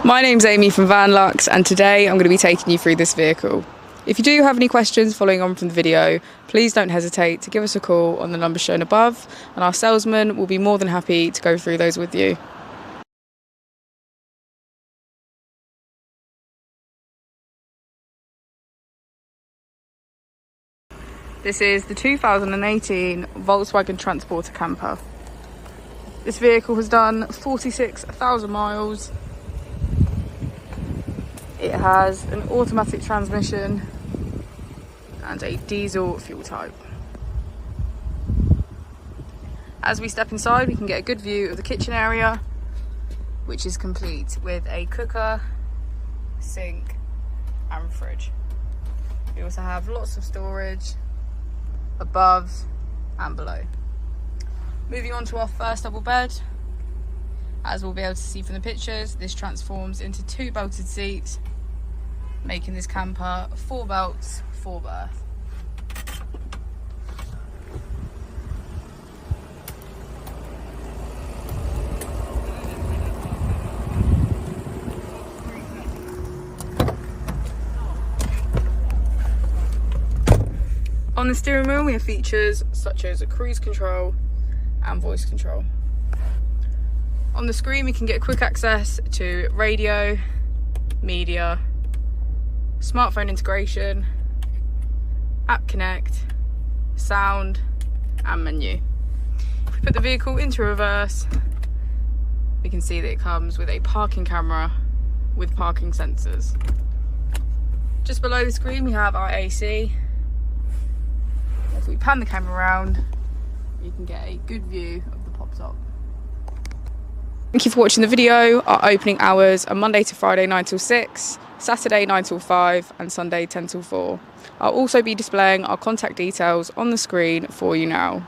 My name's Amy from Vanlux, and today I'm going to be taking you through this vehicle. If you do have any questions following on from the video, please don't hesitate to give us a call on the number shown above, and our salesman will be more than happy to go through those with you. This is the 2018 Volkswagen Transporter Camper. This vehicle has done 46,000 miles. It has an automatic transmission and a diesel fuel type. As we step inside, we can get a good view of the kitchen area, which is complete with a cooker, sink and fridge. We also have lots of storage above and below. Moving on to our first double bed, as we'll be able to see from the pictures, this transforms into 2 belted seats, making this camper 4 belts, 4 berth. On the steering wheel we have features such as a cruise control and voice control. On the screen we can get quick access to radio, media, smartphone integration, app connect, sound and menu. If we put the vehicle into reverse, we can see that it comes with a parking camera with parking sensors. Just below the screen we have our AC. If we pan the camera around, you can get a good view of the pop top. Thank you for watching the video. Our opening hours are Monday to Friday 9 till 6, Saturday 9 till 5 and Sunday 10 till 4. I'll also be displaying our contact details on the screen for you now.